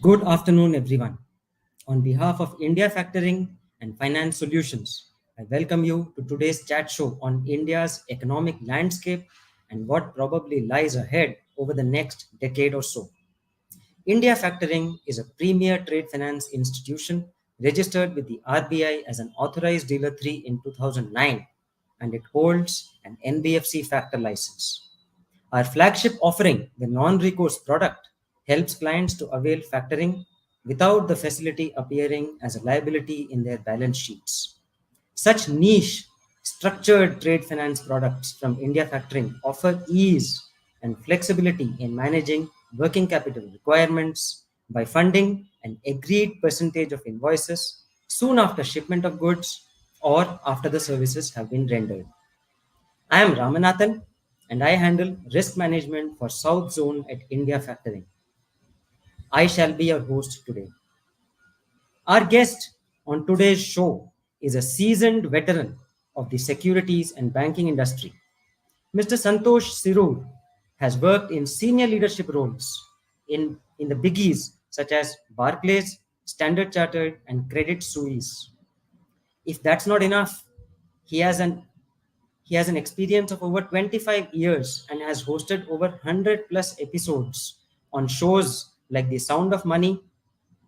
Good afternoon, everyone. On behalf of India Factoring and Finance Solutions, I welcome you to today's chat show on India's economic landscape and what probably lies ahead over the next decade or so. India Factoring is a premier trade finance institution registered with the RBI as an authorized dealer 3 in 2009, and it holds an NBFC factor license. Our flagship offering, the non-recourse product, helps clients to avail factoring without the facility appearing as a liability in their balance sheets. Such niche, structured trade finance products from India Factoring offer ease and flexibility in managing working capital requirements by funding an agreed percentage of invoices soon after shipment of goods or after the services have been rendered. I am Ramanathan and I handle risk management for South Zone at India Factoring. I shall be your host today. Our guest on today's show is a seasoned veteran of the securities and banking industry. Mr. Santosh Sirur has worked in senior leadership roles in the biggies such as Barclays, Standard Chartered, and Credit Suisse. If that's not enough, he has an he has an experience of over 25 years and has hosted over 100 plus episodes on shows like The Sound of Money,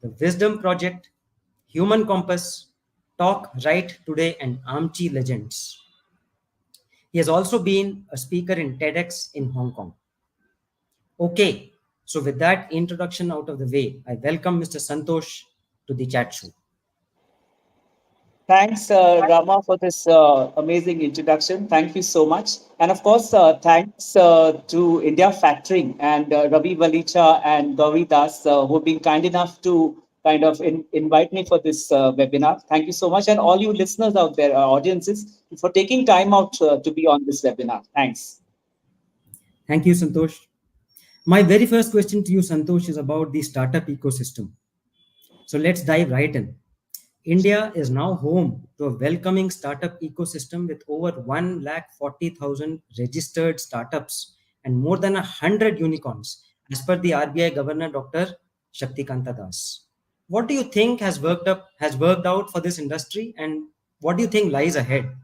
The Wisdom Project, Human Compass, Talk Right Today, and Amchi Legends. He has also been a speaker in TEDx in Hong Kong. Okay, so with that introduction out of the way, I welcome Mr. Santosh to the chat show. Thanks, Rama, for this amazing introduction. Thank you so much. And of course, thanks to India Factoring and Ravi Valicha and Gauri Das, who have been kind enough to invite me for this webinar. Thank you so much. And all you listeners out there, our audiences, for taking time out to be on this webinar. Thanks. Thank you, Santosh. My very first question to you, Santosh, is about the startup ecosystem. So let's dive right in. India is now home to a welcoming startup ecosystem with over 140,000 registered startups and more than 100 unicorns, as per the RBI Governor Dr. Shaktikanta Das. What do you think has worked out for this industry, and what do you think lies ahead?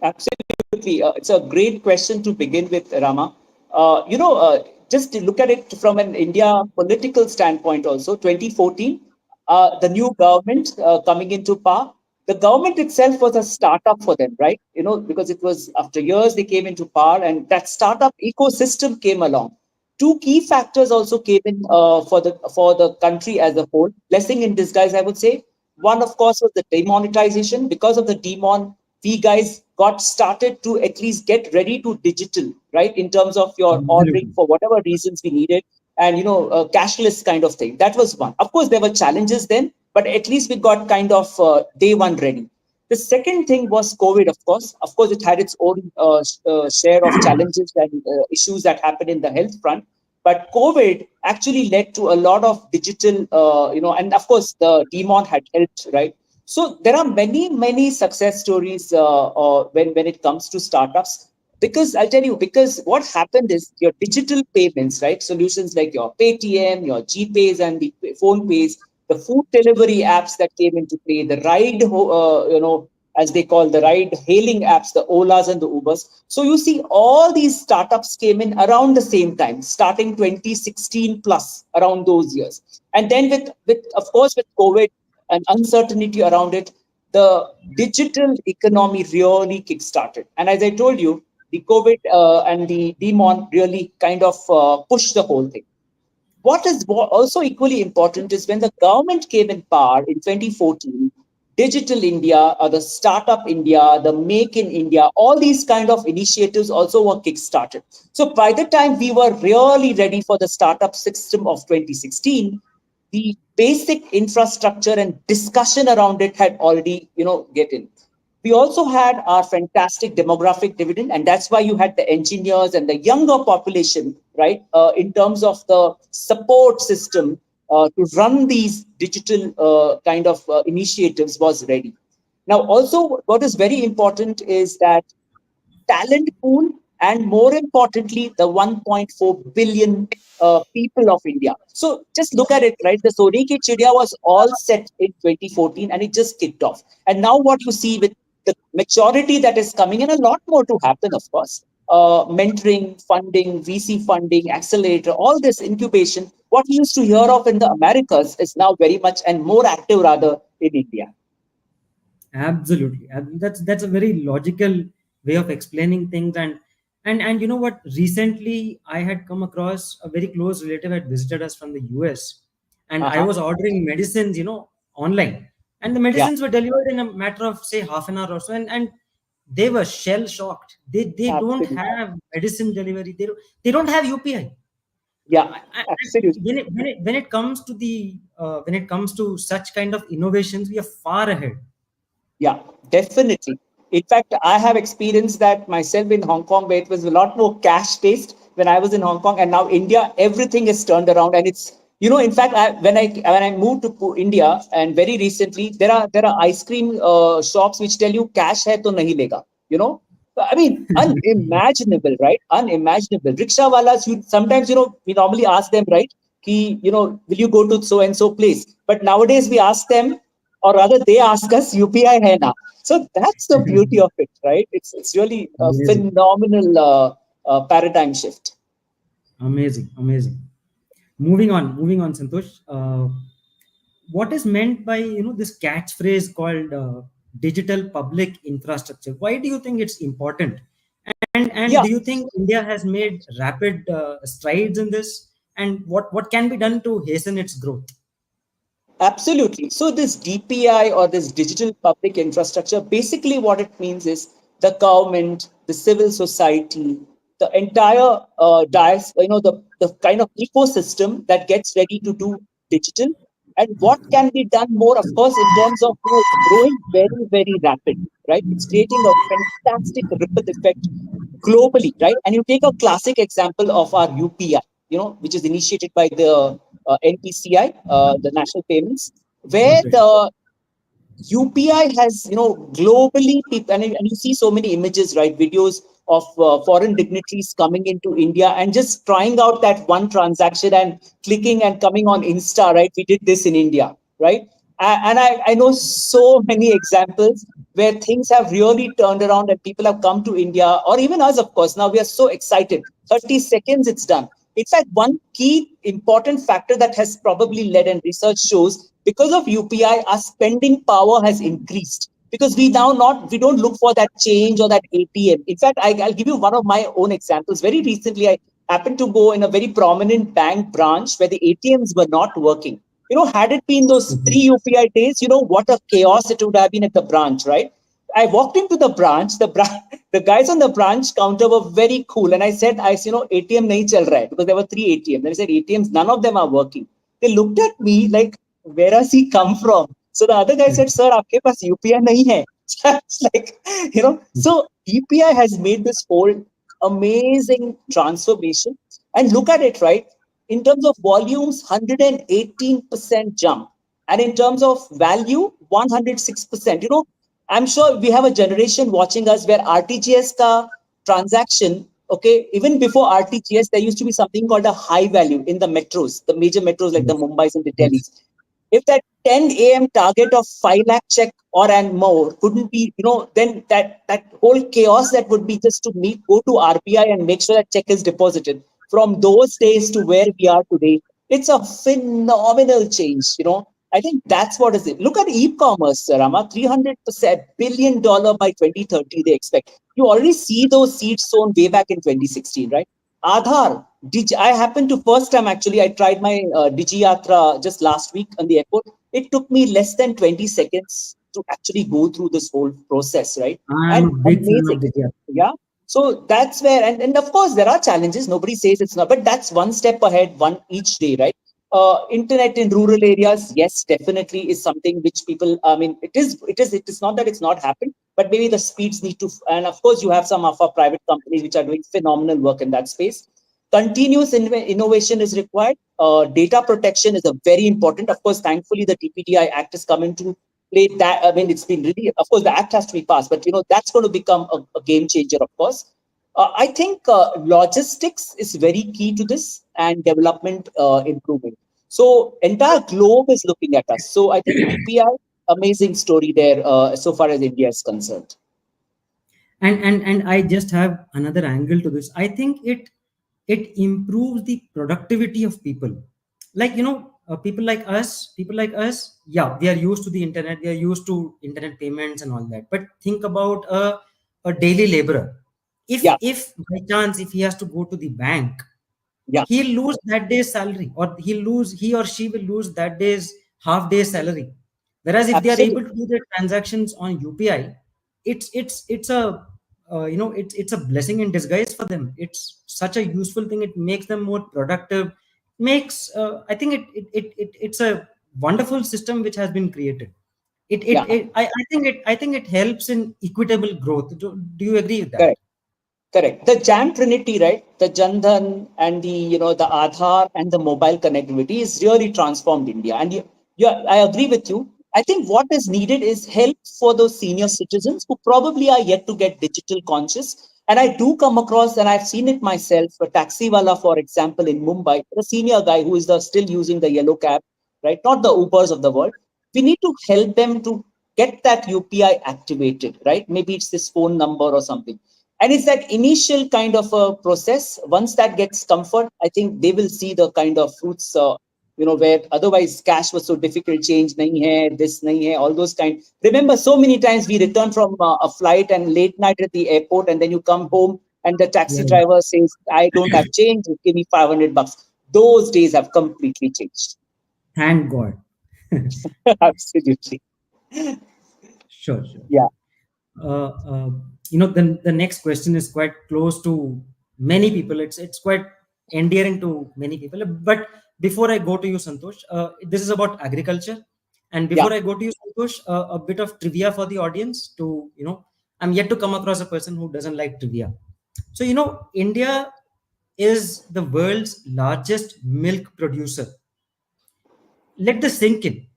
Absolutely. It's a great question to begin with, Rama. Just to look at it from an India political standpoint also, 2014, the new government coming into power, the government itself was a startup for them, right? Because it was after years they came into power and that startup ecosystem came along. Two key factors also came in for the country as a whole. Blessing in disguise, I would say. One, of course, was the demonetization. Because of the demon, we guys got started to at least get ready to digital, right? In terms of your ordering Absolutely. for whatever reasons we needed, and cashless kind of thing. That was one. Of course, there were challenges then, but at least we got kind of day one ready. The second thing was COVID, of course. Of course, it had its own share of challenges and issues that happened in the health front. But COVID actually led to a lot of digital, and of course, the demon had helped, right? So there are many, many success stories when it comes to startups. Because I'll tell you, because what happened is your digital payments, right? Solutions like your Paytm, your GPays, and the phone pays, the food delivery apps that came into play, the as they call the ride hailing apps, the Olas and the Ubers. So you see, all these startups came in around the same time, starting 2016 plus, around those years. And then with of course, with COVID and uncertainty around it, the digital economy really kickstarted. And as I told you, the COVID and the demon really kind of pushed the whole thing. What is also equally important is when the government came in power in 2014, Digital India, or the Startup India, the Make in India, all these kind of initiatives also were kickstarted. So by the time we were really ready for the startup system of 2016, the basic infrastructure and discussion around it had already, get in. We also had our fantastic demographic dividend, and that's why you had the engineers and the younger population, right? In terms of the support system to run these digital initiatives was ready. Now, also, what is very important is that talent pool and more importantly, the 1.4 billion people of India. So just look at it, right? The Soni Ki Chidiya was all set in 2014 and it just kicked off. And now what you see with the maturity that is coming, and a lot more to happen, of course, mentoring, funding, VC funding, accelerator, all this incubation, what we used to hear of in the Americas is now very much and more active rather in India. Absolutely. That's a very logical way of explaining things. And you know what? Recently, I had come across a very close relative had visited us from the US, and I Uh-huh. was ordering medicines, online, and the Yeah, medicines were delivered in a matter of say half an hour or so, and they were shell shocked. They don't absolutely. have medicine delivery. They don't have UPI. Yeah, absolutely. When it comes to when it comes to such kind of innovations, we are far ahead. Yeah, definitely. In fact, I have experienced that myself in Hong Kong, where it was a lot more cash based when I was in Hong Kong, and now India, everything is turned around, and it's in fact, when I moved to India, and very recently, there are ice cream shops which tell you cash hai to nahi lega. I mean, unimaginable, right? Unimaginable. Rickshaw walas, you sometimes we normally ask them, right? Ki, will you go to so and so place? But nowadays we ask them, or rather they ask us UPI hai na. So that's the beauty of it, right? It's really a Amazing. phenomenal paradigm shift. Amazing, amazing. Moving on, Santosh. What is meant by this catchphrase called digital public infrastructure? Why do you think it's important? And Yeah, do you think India has made rapid strides in this? And what can be done to hasten its growth? absolutely. So this DPI or this digital public infrastructure, basically what it means is the government, the civil society, the entire the kind of ecosystem that gets ready to do digital. And what can be done more, of course, in terms of it's growing very, very rapid, right? It's creating a fantastic ripple effect globally, right? And you take a classic example of our UPI, which is initiated by the NPCI, the National Payments, where Correct. the UPI has, globally, people, and you see so many images, right? Videos of foreign dignitaries coming into India and just trying out that one transaction and clicking and coming on Insta, right? We did this in India, right? And I know so many examples where things have really turned around and people have come to India, or even us, of course. Now we are so excited. 30 seconds, it's done. In fact, one key important factor that has probably led, and research shows, because of UPI, our spending power has increased. Because we don't look for that change or that ATM. In fact, I'll give you one of my own examples. Very recently, I happened to go in a very prominent bank branch where the ATMs were not working. Had it been those pre-UPI days, what a chaos it would have been at the branch, right? I walked into the branch. The guys on the branch counter were very cool, and I said, ATM nahi chal raha hai, because there were three ATMs. And I said, ATMs, none of them are working. They looked at me like, where has he come from? So the other guy said, Sir, aapke paas UPI nahi hai. It's like, so UPI has made this whole amazing transformation. And look at it, right? In terms of volumes, 118% jump. And in terms of value, 106%. I'm sure we have a generation watching us where RTGS ka transaction, okay, even before RTGS, there used to be something called a high value in the metros, the major metros like the Yes. Mumbais and the Yes. Delhis. If that 10 a.m. target of 5 lakh check or and more couldn't be, then that whole chaos that would be just to meet, go to RBI and make sure that check is deposited. From those days to where we are today, it's a phenomenal change. I think that's what is it. Look at e-commerce, Rama, $300 billion by 2030, they expect. You already see those seeds sown way back in 2016, right? Aadhaar, I happened to first time actually, I tried my Digi just last week on the airport. It took me less than 20 seconds to actually go through this whole process, right? I'm And a big fan of amazing. Digya. Yeah. So that's where, and of course, there are challenges. Nobody says it's not, but that's one step ahead, one each day, right? Internet in rural areas, yes, definitely is something which people, I mean, it is not that it's not happened, but maybe the speeds need to, and of course, you have some of our private companies which are doing phenomenal work in that space. Continuous innovation is required. Data protection is a very important. Of course, thankfully, the TPDI Act has come into play. That, I mean, it's been really, of course, the act has to be passed, but that's going to become a game changer, of course. I think logistics is very key to this and development improvement. So entire globe is looking at us. So I think UPI, amazing story there so far as India is concerned. And I just have another angle to this. I think it improves the productivity of people. Like, people like us, yeah, we are used to the internet, we are used to internet payments and all that. But think about a daily laborer. if Yeah, if by chance, if he has to go to the bank, yeah, he'll lose that day's salary, or he or she will lose that day's half day salary. Whereas if they are able absolutely. to do their transactions on UPI, it's a it's a blessing in disguise for them. It's such a useful thing. It makes them more productive. Makes I think it's a wonderful system which has been created. Yeah, I think it helps in equitable growth. Do you agree with that? correct. Correct. The Jan Trinity, right? The Jandhan and the Aadhaar and the mobile connectivity is really transformed India. And I agree with you. I think what is needed is help for those senior citizens who probably are yet to get digital conscious. And I do come across, and I've seen it myself, a taxi wala, for example, in Mumbai, the senior guy who is still using the yellow cab, right? Not the Ubers of the world. We need to help them to get that UPI activated, right? Maybe it's this phone number or something, and it's that initial kind of a process. Once that gets comfort, I think they will see the kind of fruits, where otherwise cash was so difficult, change nahi hai, this nahi hai, all those kind. Remember, so many times we return from a flight and late night at the airport, and then you come home and the taxi Yeah. driver says, I don't have change, give me $500. Those days have completely changed. Thank God. Absolutely. Sure, sure, Yeah. sure. The next question is quite close to many people. It's quite endearing to many people. But before I go to you, Santosh, this is about agriculture. And Yeah. before I go to you, Santosh, a bit of trivia for the audience. I'm yet to come across a person who doesn't like trivia. So, India is the world's largest milk producer. Let this sink in.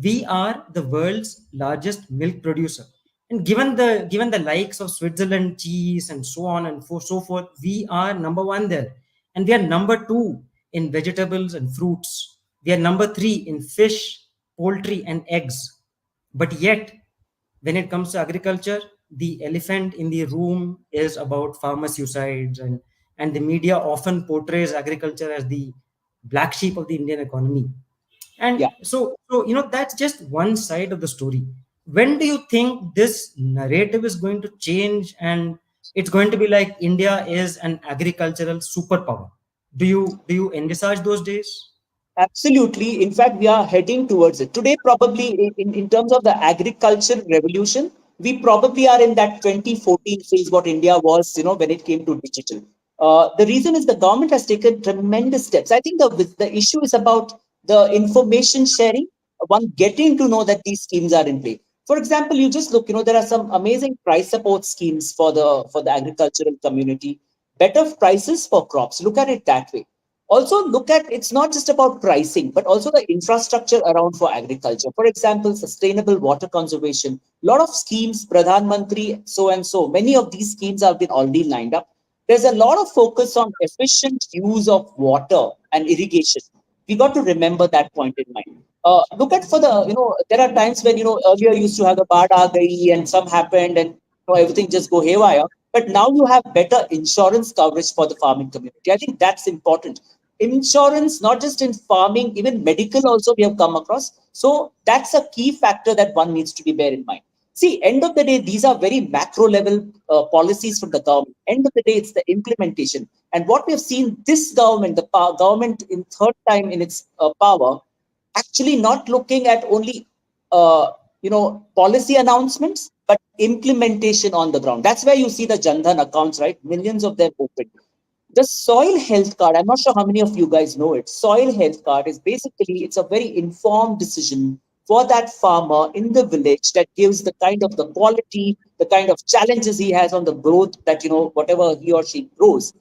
We are the world's largest milk producer. And given the likes of Switzerland, cheese, and so on and so forth, we are number one there. And we are number two in vegetables and fruits. We are number three in fish, poultry, and eggs. But yet, when it comes to agriculture, the elephant in the room is about farmer suicides, and the media often portrays agriculture as the black sheep of the Indian economy. And Yeah. so that's just one side of the story. When do you think this narrative is going to change, and it's going to be like India is an agricultural superpower? Do you envisage those days? Absolutely. In fact, we are heading towards it. Today, probably in terms of the agriculture revolution, we probably are in that 2014 phase, what India was, when it came to digital. The reason is the government has taken tremendous steps. I think the issue is about the information sharing, one getting to know that these schemes are in play. For example, you just look, there are some amazing price support schemes for the agricultural community, better prices for crops. Look at it that way. Also look at, it's not just about pricing but also the infrastructure around for agriculture. For example, sustainable water conservation, a lot of schemes, Pradhan Mantri so and so, many of these schemes have been already lined up. There's a lot of focus on efficient use of water and irrigation. We got to remember that point in mind. Look at for the, there are times when, earlier you used to have the baad aa gayi and some happened and everything just go haywire. But now you have better insurance coverage for the farming community. I think that's important. Insurance, not just in farming, even medical also we have come across. So that's a key factor that one needs to be bear in mind. See, end of the day, these are very macro level policies from the government. End of the day, it's the implementation. And what we have seen, this government, the government in third time in its power, actually not looking at only policy announcements, but implementation on the ground. That's where you see the Jandhan accounts, right? Millions of them open. The soil health card, I'm not sure how many of you guys know it. Soil health card is basically, it's a very informed decision for that farmer in the village that gives the kind of the quality, the kind of challenges he has on the growth that, whatever he or she grows.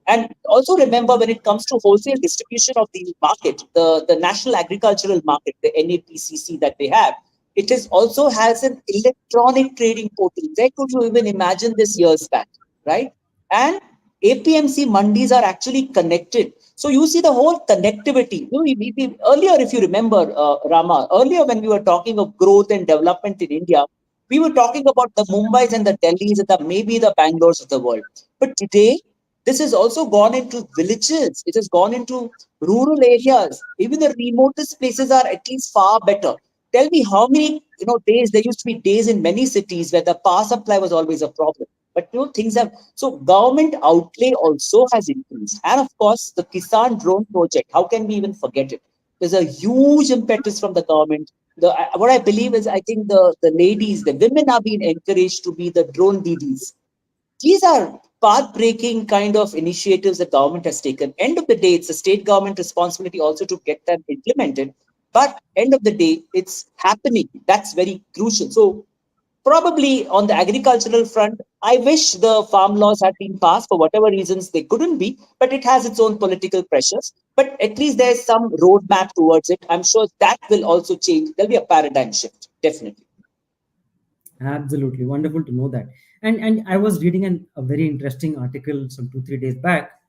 And also remember, when it comes to wholesale distribution of the market, the National Agricultural Market, the NAPCC that they have, it is also has an electronic trading portal. Where could you even imagine this years back, right? and APMC mandis are actually connected. So you see the whole connectivity. Earlier, if you remember, Rama, earlier when we were talking of growth and development in India, we were talking about the Mumbais and the Delhis and the maybe the Bangalore's of the world. But today, this has also gone into villages. It has gone into rural areas. Even the remotest places are at least far better. Tell me how many days there used to be days in many cities where the power supply was always a problem. But things have so government outlay also has increased, and of course the Kisan drone project. How can we even forget it? There's a huge impetus from the government. What I believe is I think the ladies, the women are being encouraged to be the drone DDs. These are path-breaking kind of initiatives the government has taken. End of the day, it's a state government responsibility also to get them implemented. But end of the day, it's happening. That's very crucial. So probably on the agricultural front, I wish the farm laws had been passed for whatever reasons they couldn't be, but it has its own political pressures. But at least there's some roadmap towards it. I'm sure that will also change. There'll be a paradigm shift, definitely. Absolutely wonderful to know that. And I was reading a very interesting article some 2 3 days back.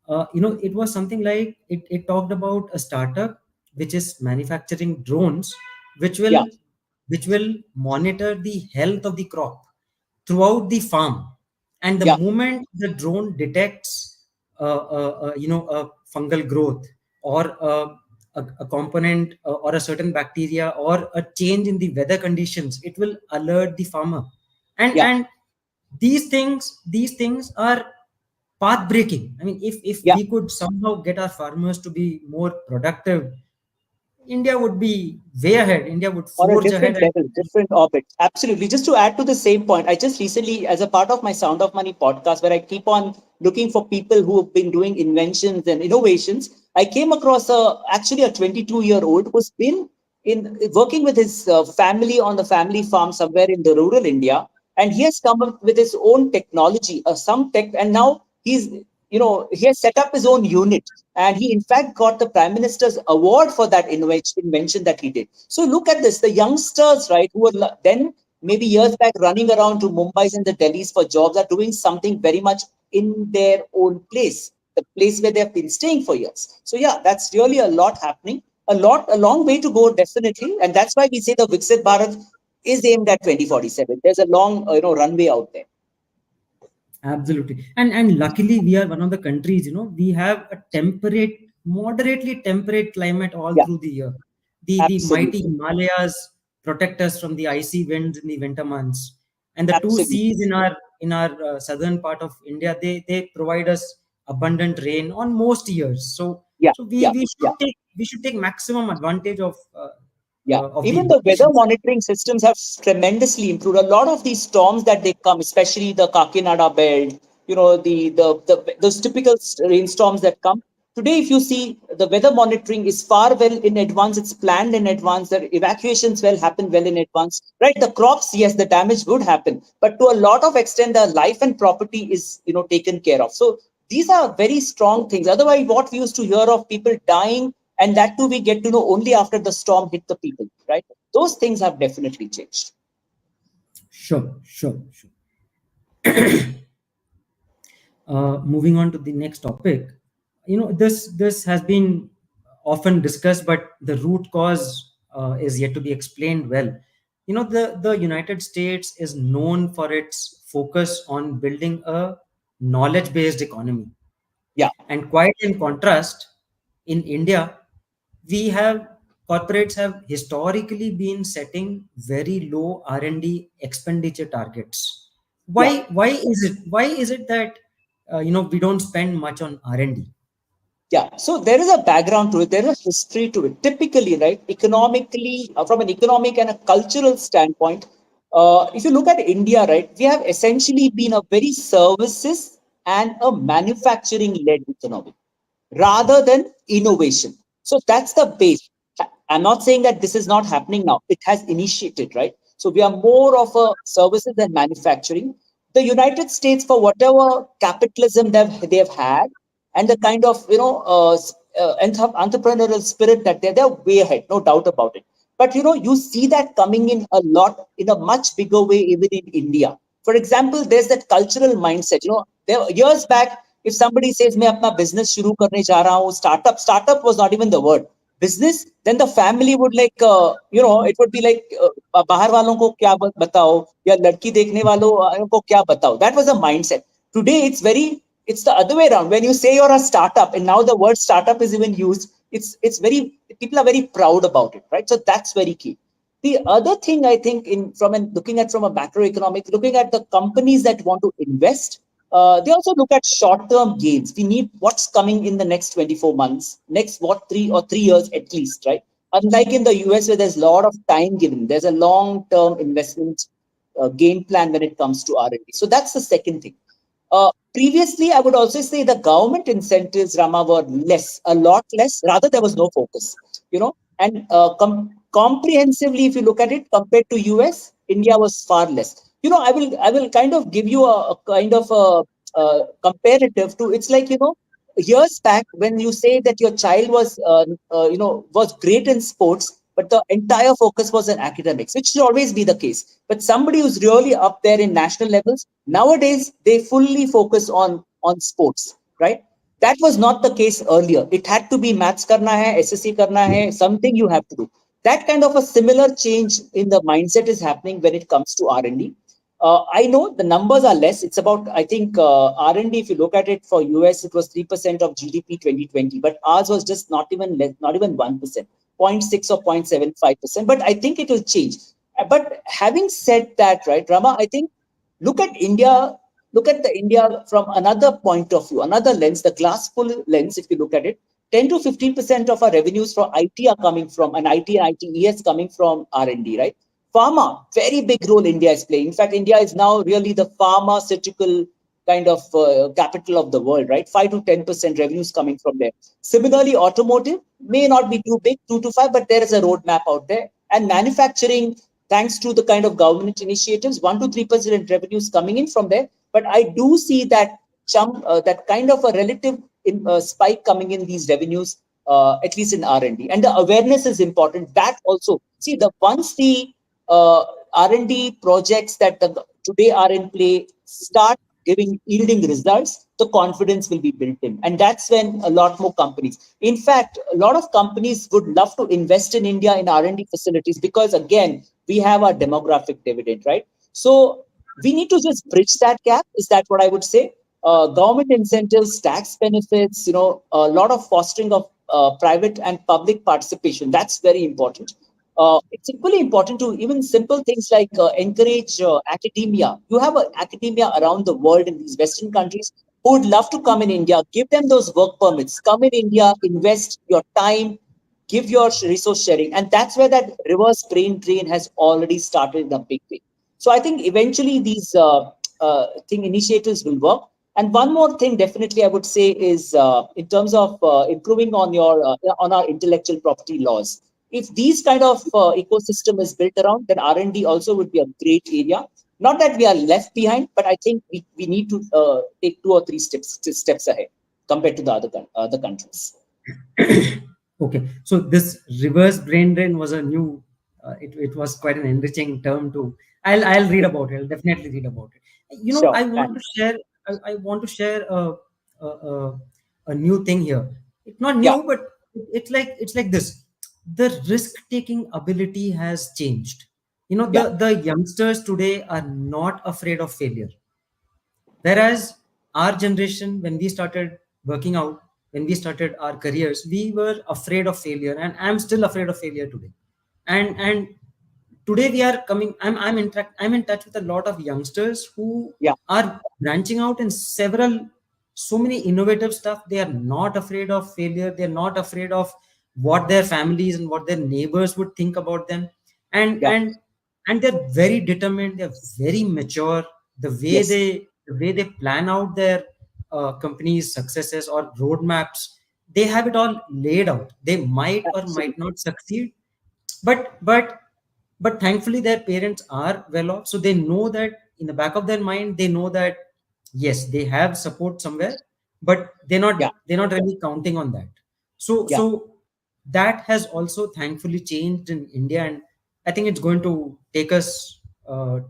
It was something like it talked about a startup which is manufacturing drones, which Yeah, will which will monitor the health of the crop throughout the farm. And the yeah, moment the drone detects a fungal growth, or a component, or a certain bacteria, or a change in the weather conditions, it will alert the farmer. and yeah, and these things are path breaking. I mean, if yeah. we could somehow get our farmers to be more productive, India would be way ahead. India would On a forge ahead. different And level, different orbit. Absolutely. Just to add to the same point, I just recently, as a part of my Sound of Money podcast, where I keep on looking for people who have been doing inventions and innovations, I came across actually a 22-year-old who's been in working with his family on the family farm somewhere in the rural India, and he has come up with his own technology, some tech, and now he has set up his own unit, and he in fact got the Prime Minister's award for that invention that he did. So look at this, the youngsters, right, who were then maybe years back running around to Mumbai's and the Delhi's for jobs, are doing something very much in their own place, the place where they've been staying for years. So yeah, that's really a lot happening, a long way to go, definitely. And that's why we say the Viksit Bharat is aimed at 2047. There's a long runway out there. absolutely. And luckily, we are one of the countries, we have a temperate, moderately temperate climate all Yeah, through the year. The mighty absolutely. Himalayas protect us from the icy winds in the winter months. And the two Absolutely. seas in our southern part of India, they provide us abundant rain on most years. So Yeah, so we, yeah, we yeah. should take maximum advantage Yeah, of the even the weather locations. monitoring systems have tremendously improved. A lot of these storms that they come, especially the Kakinada belt, those typical rainstorms that come. Today, if you see, the weather monitoring is far well in advance. It's planned in advance. The evacuations will happen well in advance. Right, the crops, yes, the damage would happen, but to a lot of extent, the life and property is taken care of. So these are very strong things. Otherwise, what we used to hear of people dying, and that too we get to know only after the storm hit the people, right? Those things have definitely changed. Sure, sure, sure. Moving on to the next topic, this has been often discussed, but the root cause is yet to be explained well. The United States is known for its focus on building a knowledge based economy, Yeah, and quite in contrast, in India, we have corporates have historically been setting very low R&D expenditure targets. why yeah, why is it that we don't spend much on R&D? yeah. So there is a background to it. There is a history to it. Typically, right, economically, from an economic and a cultural standpoint, if you look at India, right, we have essentially been a very services and a manufacturing-led economy rather than innovation. So that's the base. I'm not saying that this is not happening now. It has initiated, right? So we are more of a services and manufacturing. The United States, for whatever capitalism they have had, and the kind of entrepreneurial spirit that they're way ahead, no doubt about it. But you see that coming in a lot in a much bigger way even in India. For example, there's that cultural mindset. There years back, if somebody says, "मैं अपना business शुरू करने जा रहा हूँ," startup was not even the word. Business, then the family would like, it would be like, बाहर वालों को क्या बताओ, या लड़की देखने वालों को क्या बताओ. That was a mindset. Today, it's the other way around. When you say you're a startup, and now the word startup is even used, it's very, people are very proud about it, right? So that's very key. The other thing I think, looking at from a macroeconomic, looking at the companies that want to invest, they also look at short-term gains. We need what's coming in the next 24 months, next 3 years at least, right? Unlike in the US where there's a lot of time given, there's a long-term investment game plan when it comes to R&D. So that's the second thing. Previously, I would also say the government incentives, Rama, were less, a lot less. Rather, there was no focus, and comprehensively, if you look at it compared to US, India was far less. I will kind of give you a kind of a comparative to. It's like, years back when you say that your child was great in sports, but the entire focus was in academics, which should always be the case. But somebody who's really up there in national levels, nowadays they fully focus on sports, right? That was not the case earlier. It had to be maths karna hai, SSC karna hai, something you have to do. That kind of a similar change in the mindset is happening when it comes to R&D. I know the numbers are less. It's about, I think, R&D, if you look at it for US, it was 3% of GDP 2020, but ours was just not even less, not even 1%, 0.6 or 0.75%. But I think it will change. But having said that, right, Rama, I think look at India, look at the India from another point of view, another lens, the glass full lens, if you look at it. 10 to 15% of our revenues for IT are coming from, and IT and ITES coming from R&D, right? Pharma, very big role India is playing. In fact, India is now really the pharmaceutical kind of capital of the world, right? 5 to 10% revenues coming from there. Similarly, automotive may not be too big, 2 to 5, but there is a roadmap out there. And manufacturing, thanks to the kind of government initiatives, 1 to 3% revenues coming in from there. But I do see that that kind of a relative spike coming in these revenues, at least in R&D. And the awareness is important. That also, see, once the R&D projects that today are in play start yielding results, the confidence will be built in. And that's when a lot more companies, in fact, a lot of companies would love to invest in India in R&D facilities because, again, we have our demographic dividend, right? So we need to just bridge that gap. Is that what I would say? Government incentives, tax benefits, a lot of fostering of private and public participation. That's very important. It's equally important to even simple things like encourage academia. You have academia around the world in these Western countries who would love to come in India. Give them those work permits. Come in India, invest your time, give your resource sharing. And that's where that reverse brain drain has already started in a big way. So I think eventually these initiatives will work. And one more thing, definitely, I would say is in terms of improving on our intellectual property laws. If these kind of ecosystem is built around, then R&D also would be a great area. Not that we are left behind, but I think we need to take 2 or 3 steps ahead compared to the other countries. Okay, so this reverse brain drain was a new. It was quite an enriching term to. I'll read about it. I'll definitely read about it. Sure. I want to share. I want to share a, a a new thing here. It's not Yeah. new, but it's like this. The risk taking ability has changed. Yeah. The youngsters today are not afraid of failure. Whereas our generation, when we started working out, when we started our careers, we were afraid of failure, and I'm still afraid of failure today. And today we are coming. I'm in touch with a lot of youngsters who Yeah. are branching out in so many innovative stuff. They are not afraid of failure. They're not afraid of what their families and what their neighbors would think about them, and Yeah. and and they're very determined. They're very mature. the way Yes. they the way they plan out their company's successes or roadmaps, they have it all laid out. They might or might Absolutely. not succeed, but thankfully their parents are well off, so they know that in the back of their mind they know that yes, they have support somewhere, but Yeah. they're not really counting on that. so Yeah. so that has also thankfully changed in India, and I think it's going to take us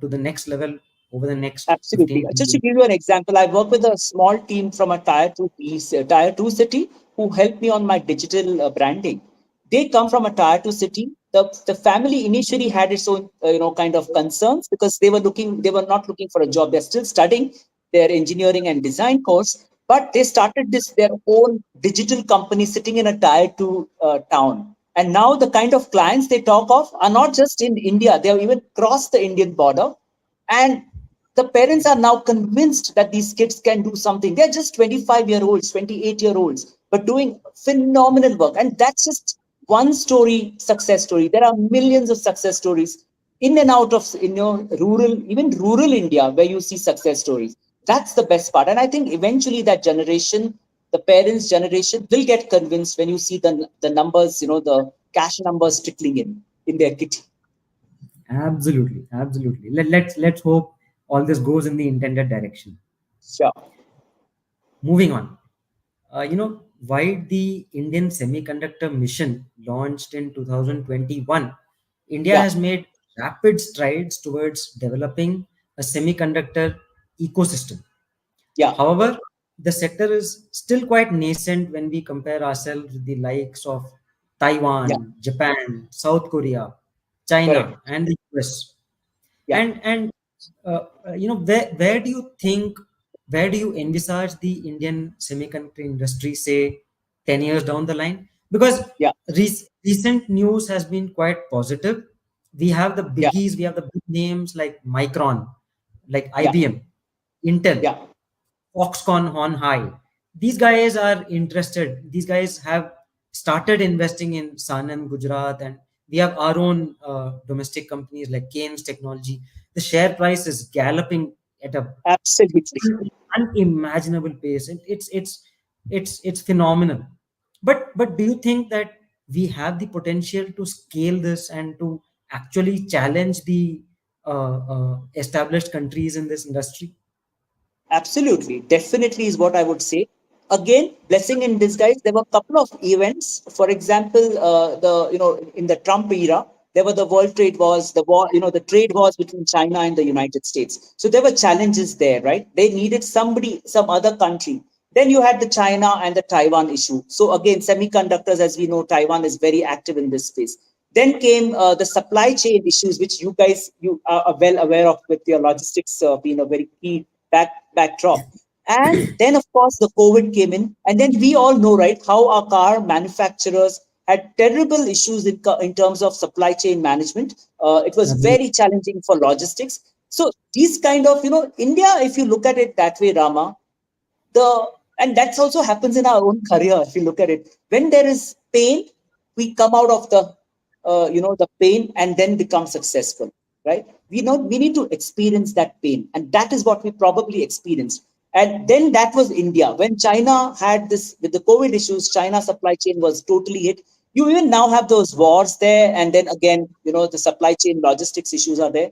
to the next level over the next Absolutely. 15 to Just to 20? give you an example, I work with a small team from a tier two city who helped me on my digital branding. They come from a tier two city. The family initially had its own kind of concerns because they were not looking for a job. They're still studying their engineering and design course, but they started this their own digital company sitting in a tier two town. And now the kind of clients they talk of are not just in India; they have even crossed the Indian border, and the parents are now convinced that these kids can do something. They're just 25-year-olds, 28-year-olds, but doing phenomenal work. And that's just one story, success story. There are millions of success stories in and out of rural, even rural India, where you see success stories. That's the best part. And I think eventually that generation, the parents' generation, will get convinced when you see the numbers, the cash numbers trickling in their kitty. Absolutely, absolutely. Let's hope all this goes in the intended direction. Sure. Moving on. Why the Indian Semiconductor Mission launched in 2021, India Yeah. has made rapid strides towards developing a semiconductor ecosystem. Yeah. However, the sector is still quite nascent when we compare ourselves with the likes of Yeah. Taiwan, Japan, South Korea, Correct. China, and the US. Yeah. And where do you think, where do you envisage the Indian semiconductor industry, say 10 years down the line? Because Yeah. recent news has been quite positive. We have the Yeah. biggies, we have the big names like Micron, like Yeah. IBM, Intel, Yeah. Foxconn on high. These guys are interested. These guys have started investing in Sun and Gujarat, and we have our own domestic companies like Keynes Technology. The share price is galloping at a Absolutely. unimaginable pace. It's phenomenal. But do you think that we have the potential to scale this and to actually challenge the established countries in this industry? Absolutely. Definitely is what I would say. Again, blessing in disguise. There were a couple of events. For example, in the Trump era, there were the world trade wars, the war, the trade wars between China and the United States. So there were challenges there, right? They needed somebody, some other country. Then you had the China and the Taiwan issue. So again, semiconductors, as we know, Taiwan is very active in this space. Then came the supply chain issues, which you are well aware of, with your logistics being a very key backdrop. And then, of course, the COVID came in. And then we all know, right, how our car manufacturers had terrible issues in terms of supply chain management. It was Absolutely. very challenging for logistics. So these kind of, India, if you look at it that way, Rama, the and that's also happens in our own career. If you look at it, when there is pain, we come out of the pain and then become successful, right? We need to experience that pain, and that is what we probably experienced. And then that was India. When China had this with the COVID issues, China supply chain was totally hit. You even now have those wars there, and then again, the supply chain logistics issues are there.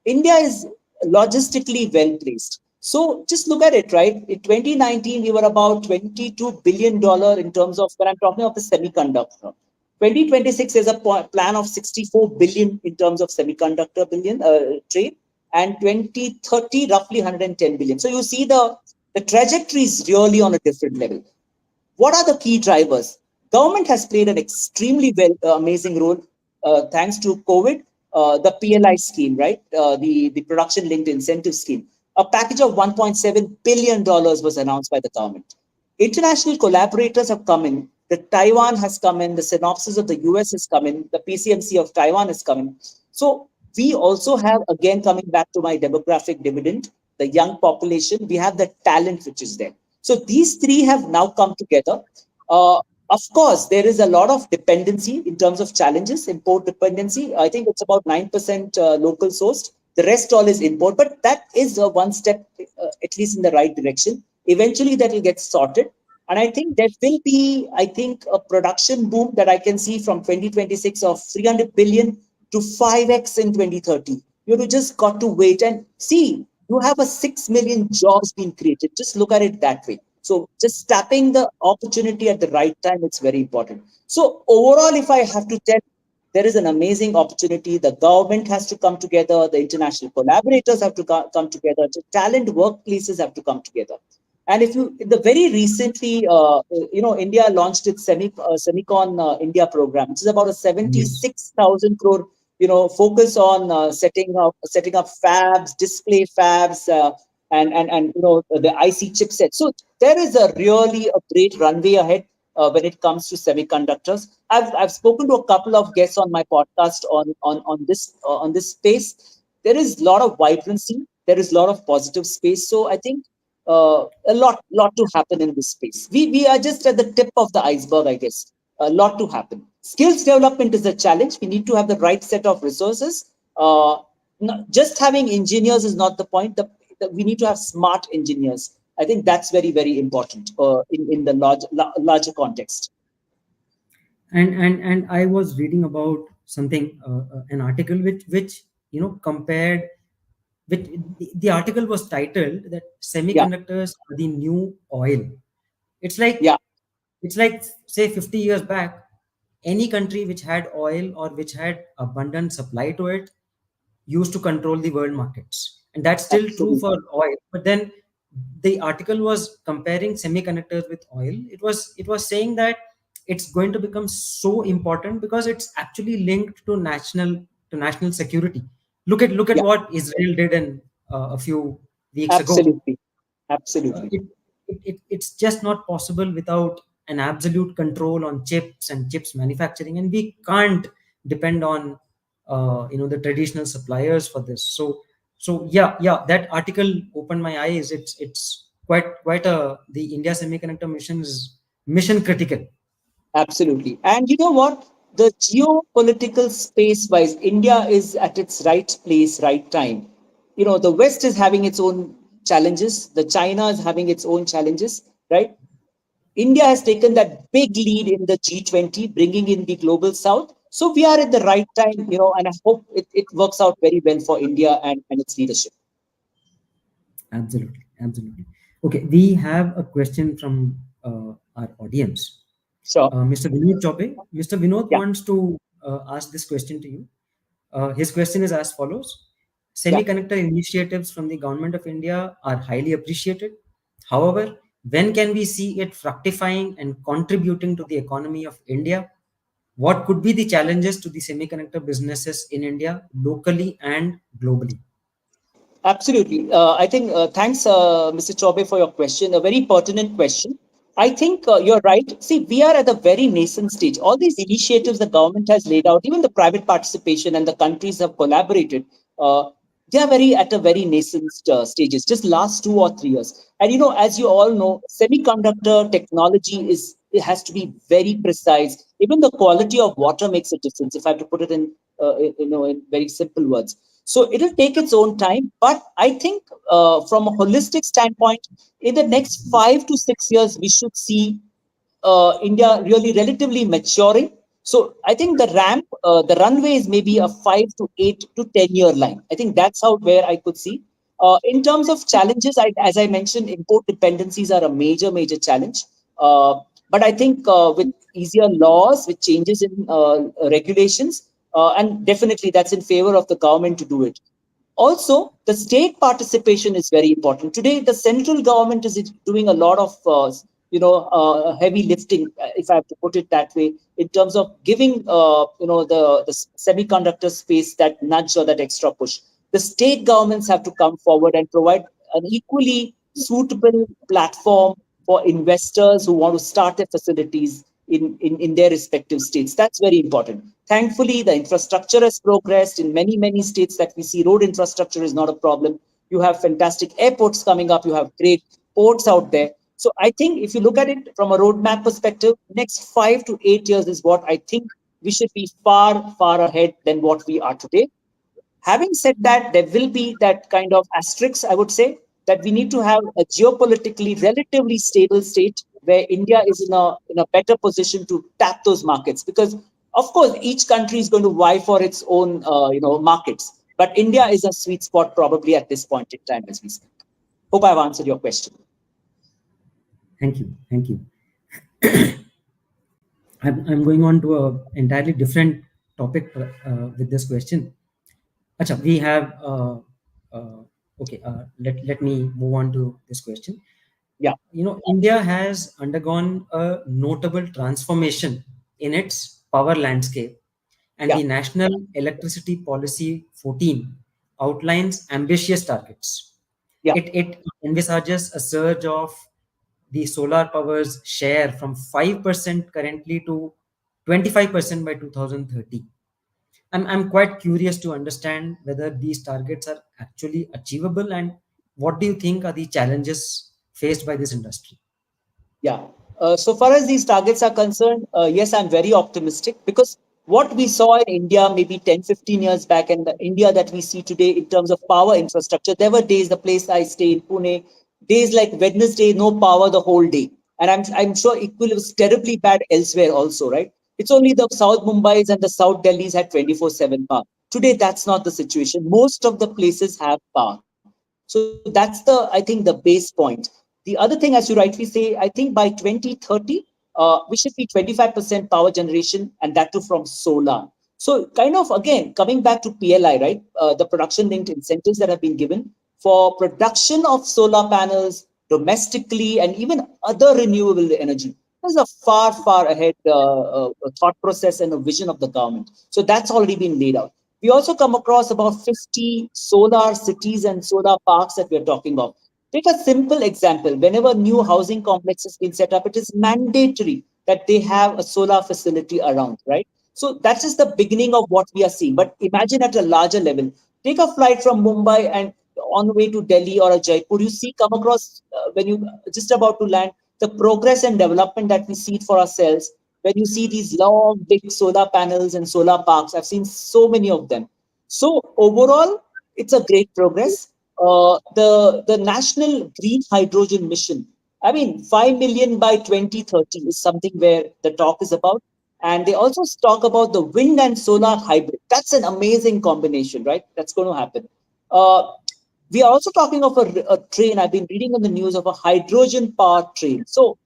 India is logistically well placed. So just look at it, right? In 2019, we were about $22 billion in terms of, when I'm talking of the semiconductor. 2026 is a plan of 64 billion in terms of semiconductor billion trade, and 2030 roughly 110 billion. So you see the trajectory is really on a different level. What are the key drivers? Government has played an extremely amazing role thanks to COVID. The PLI scheme, right? The production linked incentive scheme. A package of $1.7 billion was announced by the government. International collaborators have come in. The Taiwan has come in. The synopsis of the US has come in. The PCMC of Taiwan has come in. So we also have, again, coming back to my demographic dividend, the young population, we have the talent which is there. So these three have now come together. Of course, there is a lot of dependency in terms of challenges, import dependency. I think it's about 9% local sourced. The rest all is import, but that is one step, at least in the right direction. Eventually, that will get sorted. And I think there will be, I think, a production boom that I can see from 2026 of 300 billion to 5x in 2030. You just got to wait and see. You have a 6 million jobs being created. Just look at it that way. So just tapping the opportunity at the right time, it's very important. So overall, if I have to tell, there is an amazing opportunity. The government has to come together. The international collaborators have to come together. The talent workplaces have to come together. And if you, the very recently, India launched its Semicon India program, which is about a Yes. 76,000 crore, focus on setting up fabs, display fabs, and the IC chipset. So there is a really a great runway ahead when it comes to semiconductors. I've spoken to a couple of guests on my podcast on this space. There is a lot of vibrancy. There is a lot of positive space. So I think a lot to happen in this space. We are just at the tip of the iceberg, I guess. A lot to happen. Skills development is a challenge. We need to have the right set of resources. Just having engineers is not the point. We need to have smart engineers. I think that's very, very important in the larger context. And I was reading about something, an article which compared, which the article was titled that Yeah, semiconductors are the new oil. It's like, yeah, say 50 years back, any country which had oil or which had abundant supply to it used to control the world markets, and that's still true for absolutely. oil. But then the article was comparing semiconductors with oil. It was saying that it's going to become so important because it's actually linked to national security. Look at Yeah, what Israel did in a few weeks ago. absolutely. Absolutely. It's just not possible without an absolute control on chips and chips manufacturing, and we can't depend on the traditional suppliers for this. So yeah, that article opened my eyes. It's quite a the India Semiconductor mission is mission critical. Absolutely. And you know what? The geopolitical space wise, India is at its right place, right time. The West is having its own challenges, the China is having its own challenges, right? India has taken that big lead in the G20, bringing in the global south. So we are at the right time, and I hope it works out very well for India and its leadership. Absolutely. Okay, we have a question from our audience. Sure. Mr. Vinod Chope. Mr. Vinod Yeah. wants to ask this question to you. His question is as follows: Yeah. semiconductor initiatives from the government of India are highly appreciated. However, when can we see it fructifying and contributing to the economy of India? What could be the challenges to the semiconductor businesses in India, locally and globally? Absolutely. I think thanks, Mr. Chaube, for your question. A very pertinent question. I think you're right. See, we are at a very nascent stage. All these initiatives the government has laid out, even the private participation and the countries have collaborated, they are at a very nascent stages, just last 2 or 3 years. And as you all know, semiconductor technology it has to be very precise. Even the quality of water makes a difference. If I have to put it in very simple words, so it'll take its own time, but I think from a holistic standpoint, in the next 5 to 6 years, we should see India really relatively maturing. So I think the runway is maybe a 5 to 8 to 10 year line. I think that's how where I could see. In terms of challenges, as I mentioned, import dependencies are a major challenge. Uh, but I think with easier laws, with changes in regulations, and definitely that's in favor of the government to do it. Also, the state participation is very important. Today, the central government is doing a lot of, heavy lifting, if I have to put it that way, in terms of giving, the semiconductor space that nudge or that extra push. The state governments have to come forward and provide an equally suitable platform for investors who want to start their facilities in their respective states. That's very important. Thankfully, the infrastructure has progressed in many states that we see. Road infrastructure is not a problem. You have fantastic airports coming up. You have great ports out there. So I think if you look at it from a roadmap perspective, next 5 to 8 years is what I think we should be far ahead than what we are today. Having said that, there will be that kind of asterisk, I would say, that we need to have a geopolitically relatively stable state where India is in a better position to tap those markets. Because, of course, each country is going to vie for its own, markets. But India is a sweet spot probably at this point in time as we speak. Hope I've answered your question. Thank you. I'm going on to a entirely different topic with this question. Acha, we have okay. Let me move on to this question. Yeah, India has undergone a notable transformation in its power landscape, and yeah, the National Electricity Policy 14 outlines ambitious targets. yeah, It envisages a surge of the solar power's share from 5% currently to 25% by 2030. I'm quite curious to understand whether these targets are actually achievable, and what do you think are the challenges faced by this industry? yeah. So far as these targets are concerned, yes, I'm very optimistic because what we saw in India maybe 10, 15 years back and the India that we see today in terms of power infrastructure, there were days, the place I stayed, Pune, days like Wednesday, no power the whole day. And I'm sure it was terribly bad elsewhere also, right? It's only the South Mumbai's and the South Delhi's had 24/7 power. Today, that's not the situation. Most of the places have power. So that's I think, the base point. The other thing, as you rightly say, I think by 2030, we should be 25% power generation, and that too from solar. So, kind of again, coming back to PLI, right? The production linked incentives that have been given for production of solar panels domestically and even other renewable energy. There's a far, far ahead thought process and a vision of the government. So, that's already been laid out. We also come across about 50 solar cities and solar parks that we're talking about. Take a simple example. Whenever new housing complex has been set up, it is mandatory that they have a solar facility around, right? So that's just the beginning of what we are seeing. But imagine at a larger level. Take a flight from Mumbai and on the way to Delhi or a Jaipur, you see come across when you just about to land the progress and development that we see for ourselves when you see these long, big solar panels and solar parks. I've seen so many of them. So overall, it's a great progress. The National Green Hydrogen Mission. I mean, 5 million by 2030 is something where the talk is about. And they also talk about the wind and solar hybrid. That's an amazing combination, right? That's going to happen. Uh, we are also talking of a train. I've been reading on the news of a hydrogen powered train. So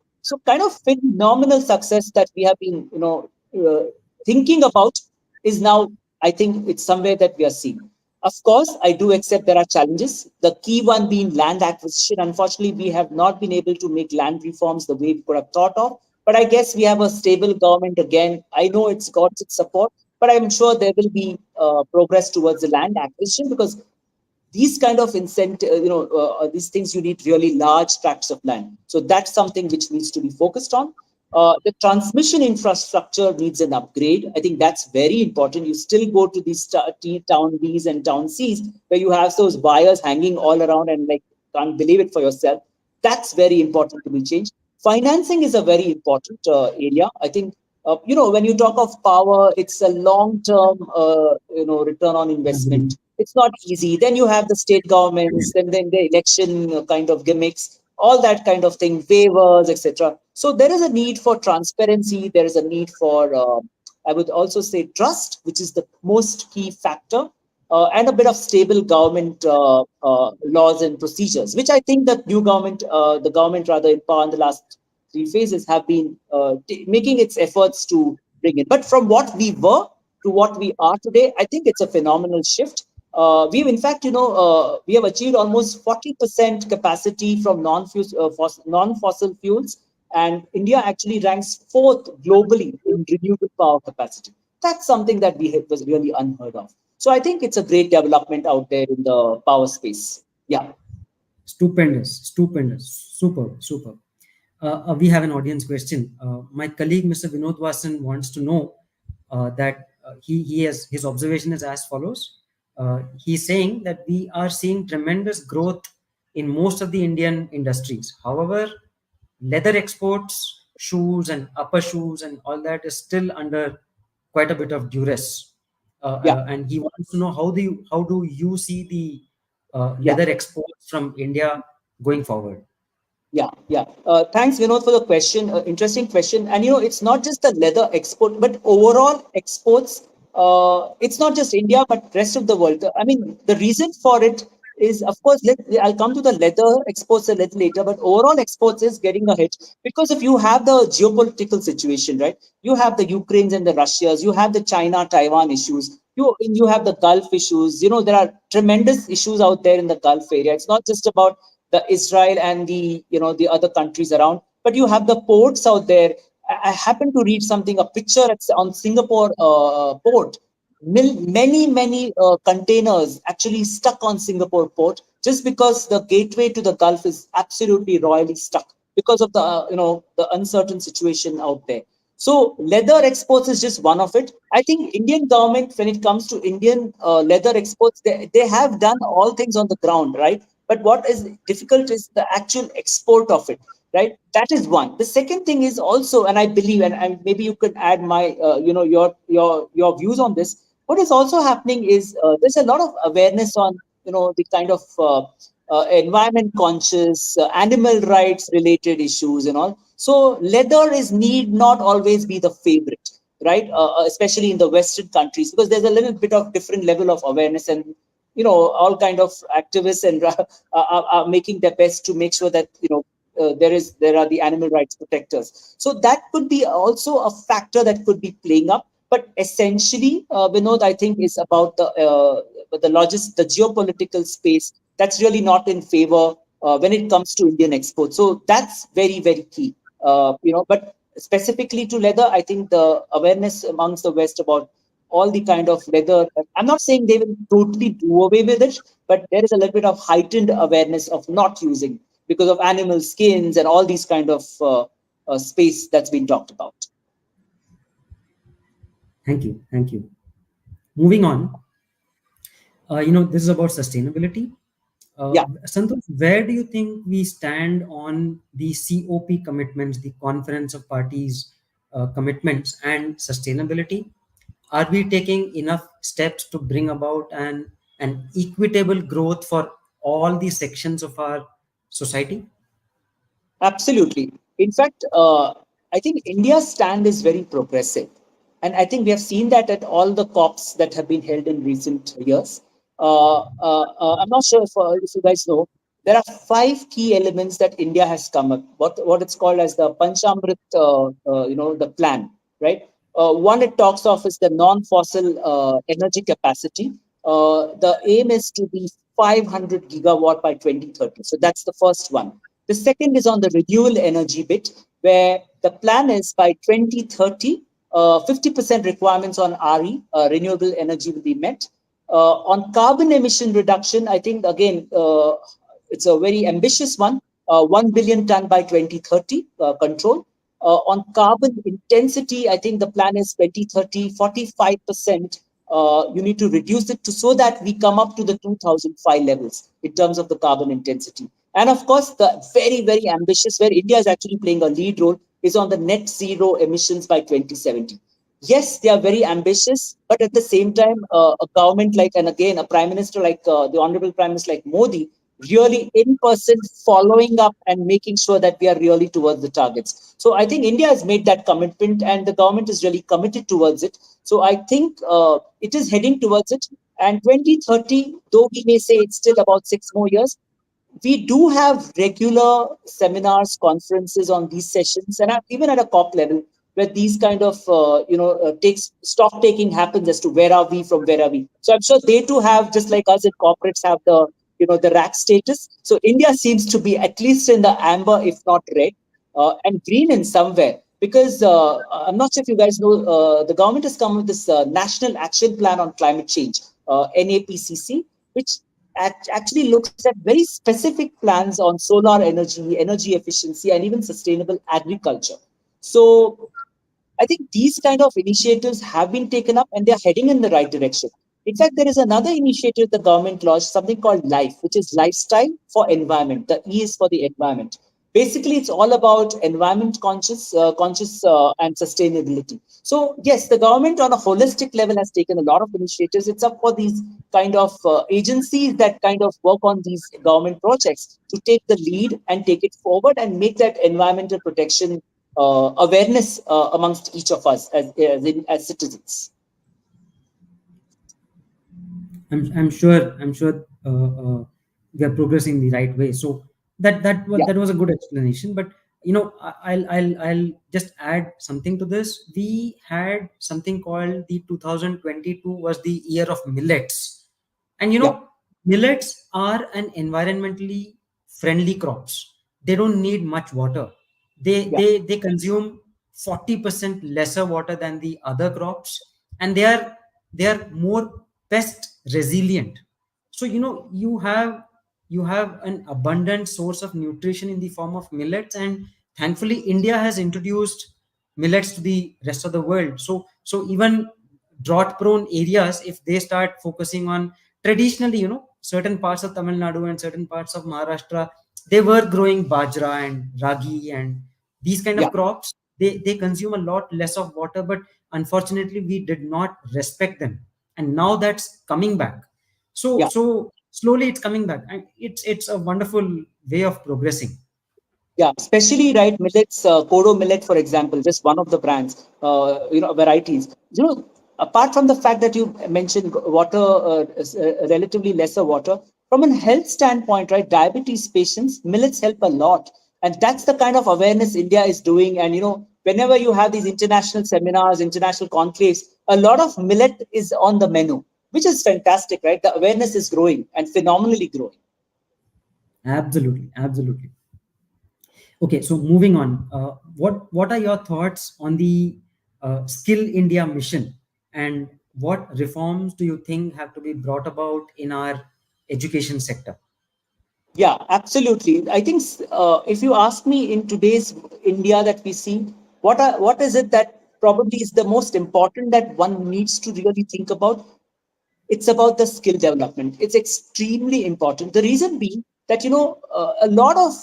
kind of phenomenal success that we have been, thinking about is now, I think it's somewhere that we are seeing. Of course, I do accept there are challenges. The key one being land acquisition. Unfortunately, we have not been able to make land reforms the way we could have thought of. But I guess we have a stable government again. I know it's got its support, but I'm sure there will be progress towards the land acquisition because these kind of incentive, these things you need really large tracts of land. So that's something which needs to be focused on. The transmission infrastructure needs an upgrade. I think that's very important. You still go to these town Bs and town Cs where you have those wires hanging all around and like can't believe it for yourself. That's very important to be changed. Financing is a very important area. I think when you talk of power, it's a long-term, return on investment. It's not easy. Then you have the state governments, then the election kind of gimmicks, all that kind of thing, waivers, etc. So there is a need for transparency. There is a need for, I would also say, trust, which is the most key factor, and a bit of stable government laws and procedures, which I think that the government rather in power in the last three phases have been making its efforts to bring in. But from what we were to what we are today, I think it's a phenomenal shift. We've in fact, we have achieved almost 40% capacity from non-fossil fuels, and India actually ranks fourth globally in renewable power capacity. That's something that was really unheard of. So I think it's a great development out there in the power space. Yeah. Stupendous, stupendous, super, super. We have an audience question. My colleague, Mr. Vinod Vasan, wants to know that he has his observation is as follows. He's saying that we are seeing tremendous growth in most of the Indian industries. However, leather exports, shoes and upper shoes and all that is still under quite a bit of duress. Yeah. And he wants to know how do you see the Yeah. leather exports from India going forward? Yeah, yeah. Thanks, Vinod, for the question. Interesting question. And it's not just the leather export, but overall exports. It's not just India, but rest of the world. I mean, the reason for it is, of course, I'll come to the leather exports a little later, but overall exports is getting a hit because if you have the geopolitical situation, right? You have the Ukraines and the Russias, you have the China Taiwan issues, you have the Gulf issues. There are tremendous issues out there in the Gulf area. It's not just about the Israel and the other countries around, but you have the ports out there. I happened to read something, a picture on Singapore port. Many containers actually stuck on Singapore port just because the gateway to the Gulf is absolutely royally stuck because of the uncertain situation out there. So leather exports is just one of it. I think Indian government, when it comes to Indian leather exports, they have done all things on the ground, right? But what is difficult is the actual export of it, right? That is one. The second thing is also, and I believe, and maybe you could add my, your views on this. What is also happening is there's a lot of awareness on, the kind of environment conscious, animal rights related issues and all. So leather is need not always be the favorite, right? Especially in the Western countries, because there's a little bit of different level of awareness, and all kind of activists and are making their best to make sure that there are the animal rights protectors. So that could be also a factor that could be playing up. But essentially, Vinod, I think is about the geopolitical space that's really not in favor when it comes to Indian exports. So that's very, very key. But specifically to leather, I think the awareness amongst the West about all the kind of leather. I'm not saying they will totally do away with it, but there is a little bit of heightened awareness of not using because of animal skins and all these kind of space that's been talked about. Thank you. Thank you. Moving on, this is about sustainability. Yeah. Santosh, where do you think we stand on the COP commitments, the Conference of Parties commitments, and sustainability? Are we taking enough steps to bring about an equitable growth for all the sections of our society? Absolutely. In fact, I think India's stand is very progressive. And I think we have seen that at all the COPs that have been held in recent years. I'm not sure if you guys know, there are five key elements that India has come up, what it's called as the Panchamrit, the plan, right? One it talks of is the non-fossil energy capacity. The aim is to be 500 gigawatt by 2030. So that's the first one. The second is on the renewable energy bit, where the plan is by 2030, 50% requirements on RE, renewable energy will be met. On carbon emission reduction, I think, again, it's a very ambitious one, 1 billion ton by 2030 control. On carbon intensity, I think the plan is 2030, 45%. You need to reduce it so that we come up to the 2005 levels in terms of the carbon intensity. And of course, the very, very ambitious, where India is actually playing a lead role, is on the net zero emissions by 2070. Yes, they are very ambitious, but at the same time, a government like, and again, a prime minister like the Honorable Prime Minister like Modi, really in person following up and making sure that we are really towards the targets. So I think India has made that commitment and the government is really committed towards it. So I think it is heading towards it. And 2030, though we may say it's still about 6 more years, we do have regular seminars, conferences on these sessions, and even at a COP level, where these kind of takes stock taking happens as to where are we from where are we. So I'm sure they too have, just like us in corporates have the rack status. So India seems to be at least in the amber, if not red, and green in somewhere. Because I'm not sure if you guys know, the government has come with this National Action Plan on Climate Change, NAPCC, which actually looks at very specific plans on solar energy, energy efficiency, and even sustainable agriculture. So I think these kind of initiatives have been taken up and they're heading in the right direction. In fact, there is another initiative the government launched, something called LIFE, which is Lifestyle for Environment. The E is for the environment. Basically, it's all about environment conscious and sustainability. So yes, the government on a holistic level has taken a lot of initiatives. It's up for these kind of agencies that kind of work on these government projects to take the lead and take it forward and make that environmental protection awareness amongst each of us as citizens. I'm sure we are progressing the right way. So Yeah, that was a good explanation. But I'll just add something to this. We had something called the 2022 was the year of millets, and yeah, millets are an environmentally friendly crops. They don't need much water. yeah, They consume 40% lesser water than the other crops, and they are more pest resilient. So you have an abundant source of nutrition in the form of millets, and thankfully India has introduced millets to the rest of the world. So even drought prone areas, if they start focusing on traditionally, certain parts of Tamil Nadu and certain parts of Maharashtra, they were growing bajra and ragi and these kind of yeah, crops. They consume a lot less of water, but unfortunately we did not respect them, and now that's coming back. yeah. So slowly it's coming back, and it's a wonderful way of progressing. Yeah, especially right millets, Kodo millet, for example, just one of the brands, varieties. Apart from the fact that you mentioned water, relatively lesser water, from a health standpoint, right, diabetes patients, millets help a lot, and that's the kind of awareness India is doing. And whenever you have these international seminars, international conclaves, a lot of millet is on the menu, which is fantastic, right? The awareness is growing and phenomenally growing. Absolutely, absolutely. Okay, so moving on, what are your thoughts on the Skill India mission, and what reforms do you think have to be brought about in our education sector? Yeah, absolutely. I think if you ask me in today's India that we see, what is it that probably is the most important that one needs to really think about? It's about the skill development. It's extremely important. The reason being that a lot of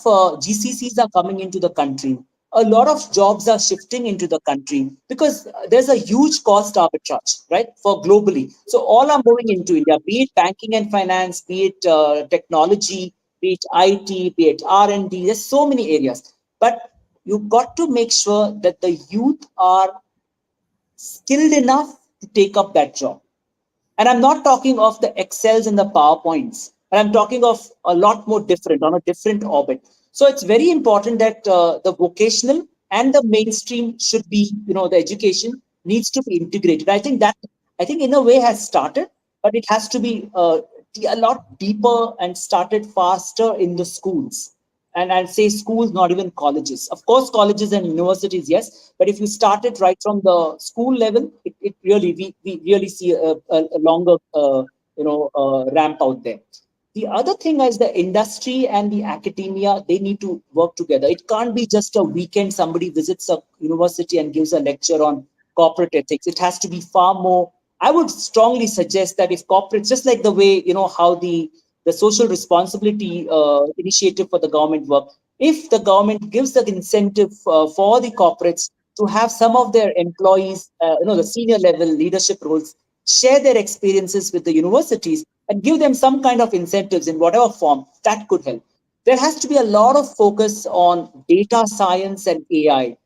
GCCs are coming into the country. A lot of jobs are shifting into the country because there's a huge cost arbitrage, right, for globally. So all are moving into India, be it banking and finance, be it technology, be it IT, be it R&D. There's so many areas, but you've got to make sure that the youth are skilled enough to take up that job. And I'm not talking of the Excels and the PowerPoints, but I'm talking of a lot more different, on a different orbit. So it's very important that the vocational and the mainstream should be, the education needs to be integrated. I think in a way has started, but it has to be a lot deeper and started faster in the schools. And I'll say schools, not even colleges. Of course, colleges and universities, yes. But if you start it right from the school level, it really we really see a longer ramp out there. The other thing is the industry and the academia, they need to work together. It can't be just a weekend somebody visits a university and gives a lecture on corporate ethics. It has to be far more. I would strongly suggest that if corporates, just like the way, how the social responsibility initiative for the government work, if the government gives the incentive for the corporates to have some of their employees, the senior level leadership roles, share their experiences with the universities and give them some kind of incentives in whatever form, that could help. There has to be a lot of focus on data science and AI.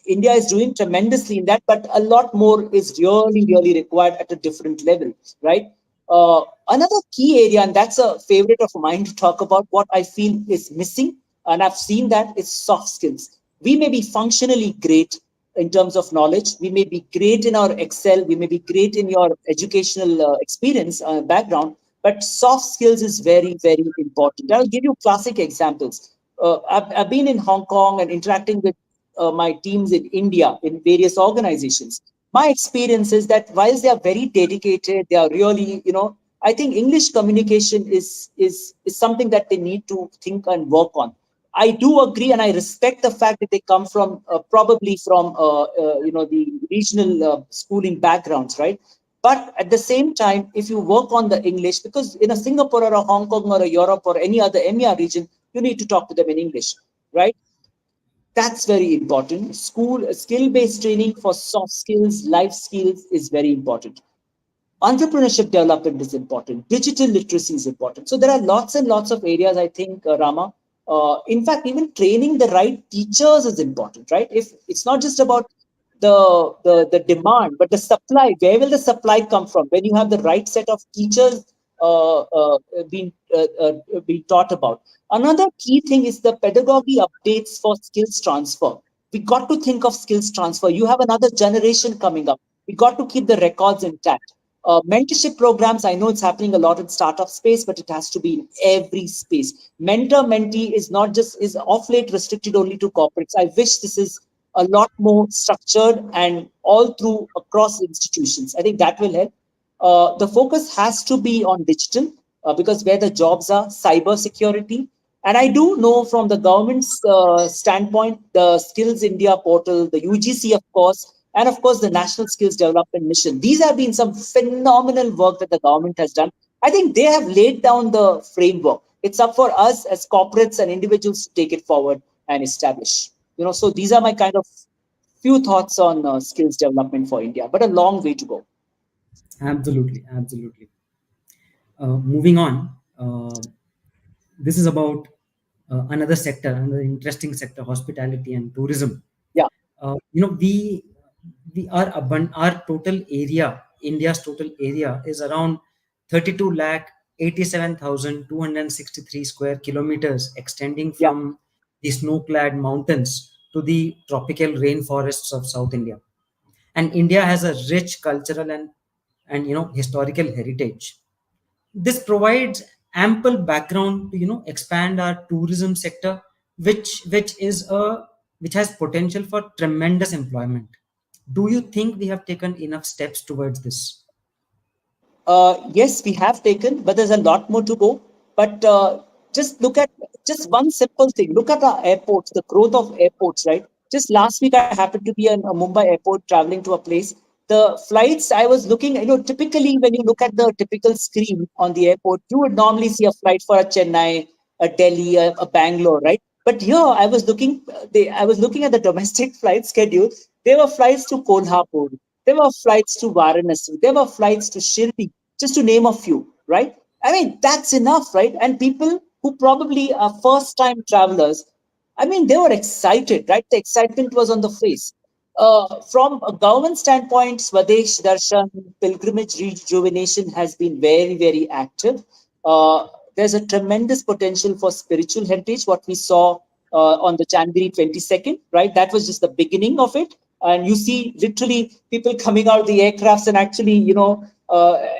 India is doing tremendously in that, but a lot more is really, really required at a different level, right? Another key area, and that's a favorite of mine to talk about, what I feel is missing, and I've seen that, is soft skills. We may be functionally great in terms of knowledge. We may be great in our Excel. We may be great in your educational experience background, but soft skills is very, very important. I'll give you classic examples. I've been in Hong Kong and interacting with my teams in India in various organizations. My experience is that whilst they are very dedicated, they are really, I think English communication is something that they need to think and work on. I do agree, and I respect the fact that they come from probably from the regional schooling backgrounds, right? But at the same time, if you work on the English, because in a Singapore or a Hong Kong or a Europe or any other EMEA region, you need to talk to them in English, right? That's very important. School skill-based training for soft skills, life skills is very important. Entrepreneurship development is important. Digital literacy is important. So there are lots and lots of areas, I think, Rama. In fact, even training the right teachers is important, right? If it's not just about the demand, but the supply. Where will the supply come from? When you have the right set of teachers been taught about. Another key thing is the pedagogy updates for skills transfer. We got to think of skills transfer. You have another generation coming up. We got to keep the records intact. Mentorship programs, I know it's happening a lot in startup space, but it has to be in every space. Mentor mentee is not just is off late restricted only to corporates. I wish this is a lot more structured and all through across institutions. I think that will help. The focus has to be on digital because where the jobs are, cyber security. And I do know from the government's standpoint, the Skills India portal, the UGC, of course, and of course, the National Skills Development Mission. These have been some phenomenal work that the government has done. I think they have laid down the framework. It's up for us as corporates and individuals to take it forward and establish. So these are my kind of few thoughts on skills development for India, but a long way to go. Absolutely, absolutely. Moving on, this is about another sector, another interesting sector, hospitality and tourism. Yeah. Our total area, India's total area, is around 32 lakh 87,263 square kilometers, extending Yeah. from the snow-clad mountains to the tropical rainforests of South India. And India has a rich cultural and historical heritage. This provides ample background to expand our tourism sector, which has potential for tremendous employment. Do you think we have taken enough steps towards this? Yes, we have taken, but there's a lot more to go. But just look at just one simple thing. Look at our airports, the growth of airports, right? Just last week, I happened to be in a Mumbai airport traveling to a place. The flights I was looking, typically when you look at the typical screen on the airport, you would normally see a flight for a Chennai, a Delhi, a Bangalore, right? But here I was looking at the domestic flight schedule. There were flights to Kolhapur. There were flights to Varanasi. There were flights to Shirdi, just to name a few, right? I mean, that's enough, right? And people who probably are first time travelers, I mean, they were excited, right? The excitement was on the face. From a government standpoint, Swadesh Darshan pilgrimage rejuvenation has been very, very active. There's a tremendous potential for spiritual heritage. What we saw on the January 22nd, right? That was just the beginning of it. And you see literally people coming out of the aircrafts and actually,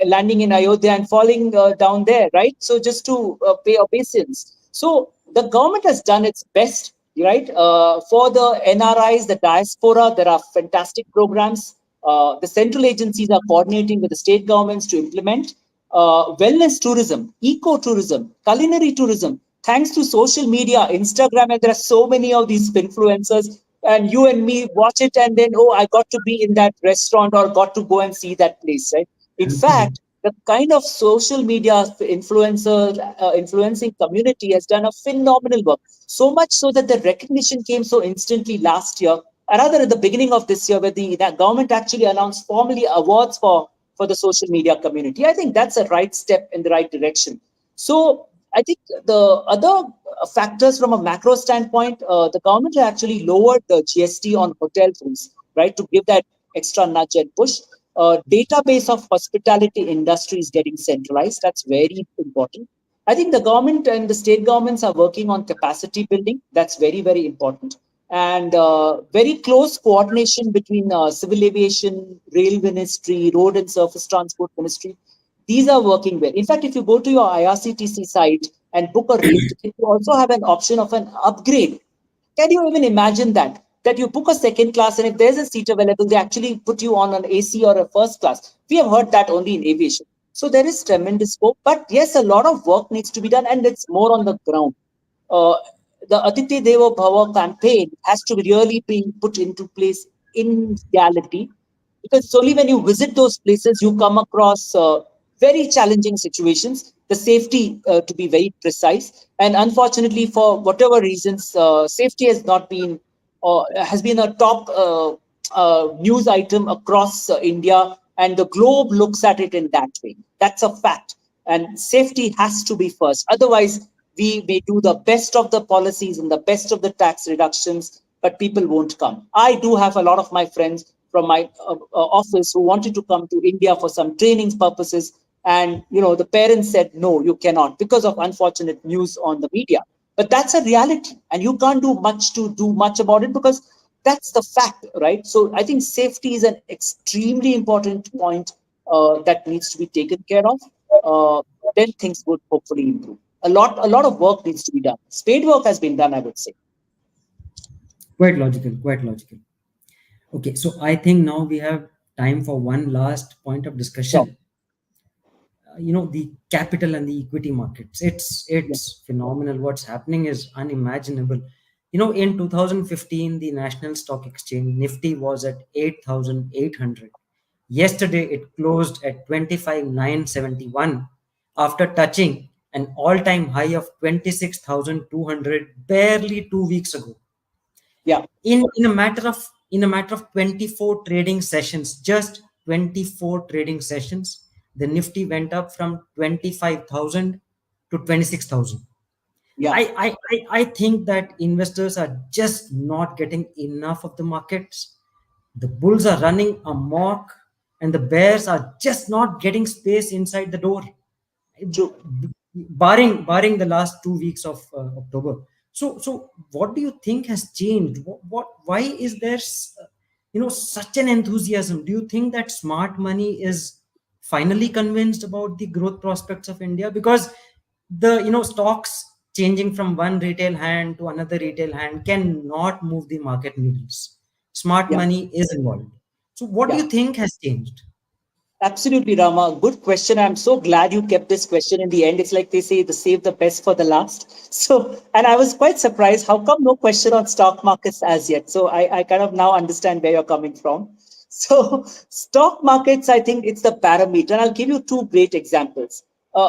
landing in Ayodhya and falling down there, right? So just to pay obeisance. So the government has done its best, right? For the NRIs, the diaspora, there are fantastic programs. The central agencies are coordinating with the state governments to implement wellness tourism, eco-tourism, culinary tourism. Thanks to social media, Instagram, and there are so many of these influencers, and you and me watch it, and then, oh, I got to be in that restaurant or got to go and see that place, right? In fact, the kind of social media influencing community has done a phenomenal work. So much so that the recognition came so instantly last year, or rather at the beginning of this year, where the government actually announced formally awards for the social media community. I think that's a right step in the right direction. So I think the other factors from a macro standpoint, the government actually lowered the GST on hotel rooms, right, to give that extra nudge and push. Database of hospitality industry is getting centralized. That's very important. I think the government and the state governments are working on capacity building. That's very, very important. And very close coordination between civil aviation, rail ministry, road and surface transport ministry. These are working well. In fact, if you go to your IRCTC site and book a rail ticket, you also have an option of an upgrade. Can you even imagine that? That you book a second class, and if there's a seat available, they actually put you on an AC or a first class. We have heard that only in aviation. So there is tremendous scope. But yes, a lot of work needs to be done, and it's more on the ground. Uh, the Aditya Devo Bhava campaign has to really be put into place in reality, because it's only when you visit those places you come across very challenging situations, the safety to be very precise. And unfortunately, for whatever reasons, safety has been a top news item across India, and the globe looks at it in that way. That's a fact. And safety has to be first. Otherwise, we may do the best of the policies and the best of the tax reductions, but people won't come. I do have a lot of my friends from my office who wanted to come to India for some training purposes, And the parents said, no, you cannot, because of unfortunate news on the media. But that's a reality, and you can't do much about it, because that's the fact, right? So I think safety is an extremely important point that needs to be taken care of. Uh, then things would hopefully improve. A lot of work needs to be done. Spade work has been done, I would say. Quite logical, quite logical. Okay, so I think now we have time for one last point of So, discussion. The capital and the equity markets. yeah, It's phenomenal. What's happening is unimaginable. In 2015, the National Stock Exchange Nifty was at 8,800. Yesterday, it closed at 25,971 after touching an all-time high of 26,200 barely 2 weeks ago. yeah, In a matter of 24 trading sessions, just 24 trading sessions, the Nifty went up from 25,000 to 26,000. yeah. I think that investors are just not getting enough of the markets. The bulls are running amok, and the bears are just not getting space inside the door, True. barring the last 2 weeks of October. So what do you think has changed? Why is there such an enthusiasm? Do you think that smart money is finally convinced about the growth prospects of India? Because the stocks changing from one retail hand to another retail hand cannot move the market needles. Smart Yeah, money is involved. So what do yeah. you think has changed? Absolutely, Rama. Good question. I'm so glad you kept this question in the end. It's like they say, the save the best for the last. So, and I was quite surprised. How come no question on stock markets as yet? So I kind of now understand where you're coming from. So stock markets, I think it's the parameter. And I'll give you two great examples. Uh,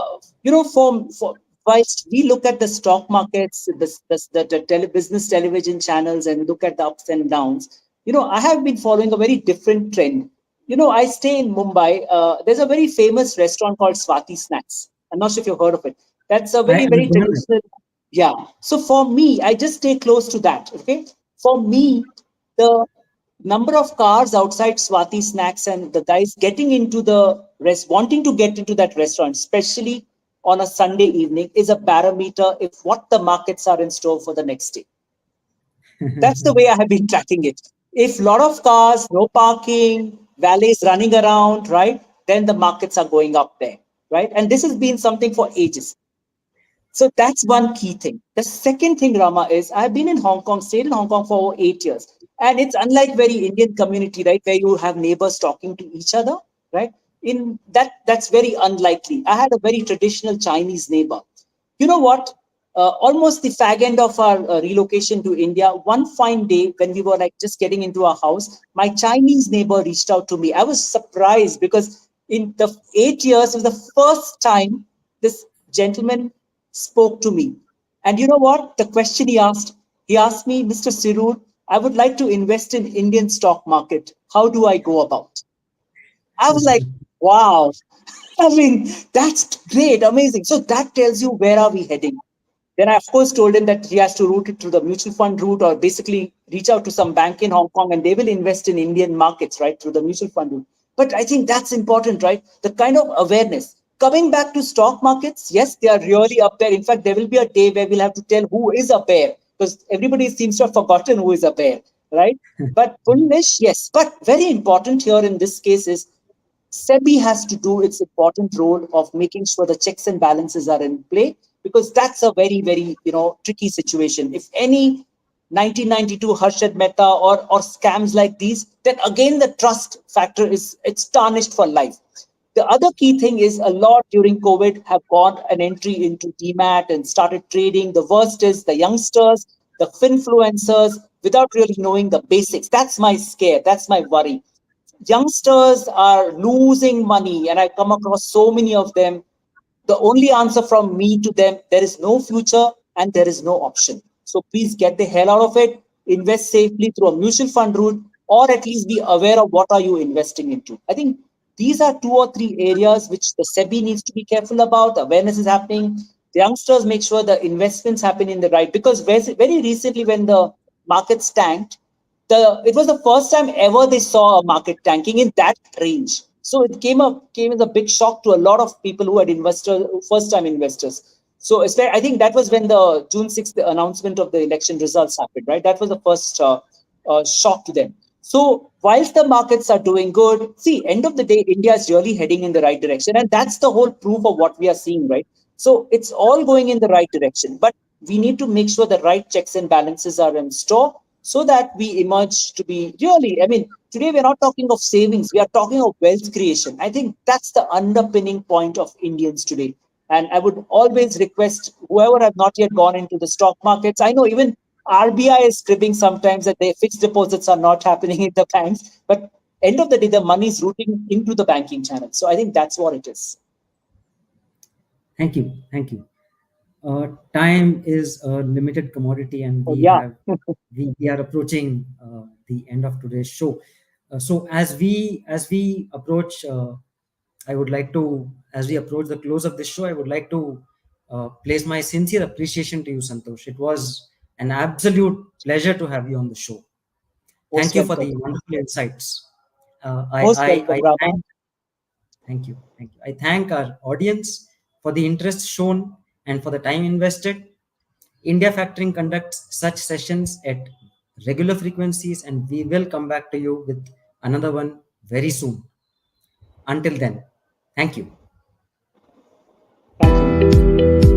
for whilst we look at the stock markets, the business television channels, and look at the ups and downs, I have been following a very different trend. I stay in Mumbai. There's a very famous restaurant called Swati Snacks. I'm not sure if you've heard of it. That's a I very, I've very been on it. traditional. Yeah. So for me, I just stay close to that. Okay. For me, the number of cars outside Swati Snacks and the guys getting into the wanting to get into that restaurant, especially on a Sunday evening, is a barometer if what the markets are in store for the next day. That's the way I have been tracking it. If a lot of cars, no parking, valets running around, right, then the markets are going up there, right? And this has been something for ages. So that's one key thing. The second thing, Rama, is I've been in Hong Kong, stayed in Hong Kong for over 8 years. And it's unlike very Indian community, right, where you have neighbors talking to each other, right? In that's very unlikely. I had a very traditional Chinese neighbor. You know what? Almost the fag end of our relocation to India, one fine day when we were like just getting into our house, my Chinese neighbor reached out to me. I was surprised because in the 8 years, it was the first time this gentleman spoke to me. And you know what? The question he asked me, Mr. Sirur, I would like to invest in Indian stock market. How do I go about? I was like, wow. I mean, that's great, amazing. So that tells you where are we heading. Then I, of course, told him that he has to route it through the mutual fund route, or basically reach out to some bank in Hong Kong and they will invest in Indian markets, right, through the mutual fund route. But I think that's important, right? The kind of awareness. Coming back to stock markets, yes, they are really up there. In fact, there will be a day where we'll have to tell who is a bear, because everybody seems to have forgotten who is a bear, right? But bullish, yes. But very important here in this case is SEBI has to do its important role of making sure the checks and balances are in play, because that's a very, very tricky situation. If any 1992 Harshad Mehta or scams like these, then again the trust factor is it's tarnished for life. The other key thing is a lot during COVID have gone an entry into DMAT and started trading. The worst is the youngsters, the finfluencers, without really knowing the basics. That's my scare. That's my worry. Youngsters are losing money, and I come across so many of them. The only answer from me to them, there is no future and there is no option. So please get the hell out of it, invest safely through a mutual fund route, or at least be aware of what are you investing into. I think these are two or three areas which the SEBI needs to be careful about. Awareness is happening. The youngsters make sure the investments happen in the right, because very recently when the markets tanked, it was the first time ever they saw a market tanking in that range. So it came as a big shock to a lot of people who had first time investors. So I think that was when the June 6th announcement of the election results happened, right? That was the first shock to them. So whilst the markets are doing good, see, end of the day, India is really heading in the right direction. And that's the whole proof of what we are seeing, right? So it's all going in the right direction. But we need to make sure the right checks and balances are in store so that we emerge to be really, I mean, today we're not talking of savings, we are talking of wealth creation. I think that's the underpinning point of Indians today. And I would always request whoever have not yet gone into the stock markets. I know even RBI is cribbing sometimes that their fixed deposits are not happening in the banks, but end of the day, the money is routing into the banking channel. So I think that's what it is. Thank you. Thank you. Time is a limited commodity, and So yeah, we are approaching the end of today's show. So as we approach, I would like to, as we approach the close of this show, I would like to place my sincere appreciation to you, Santosh. It was an absolute pleasure to have you on the show. Thank most you for welcome. the wonderful insights. Most welcome, I Rama. thank you. Thank you. I thank our audience for the interest shown and for the time invested. India Factoring conducts such sessions at regular frequencies, and we will come back to you with another one very soon. Until then, thank you. Thank you.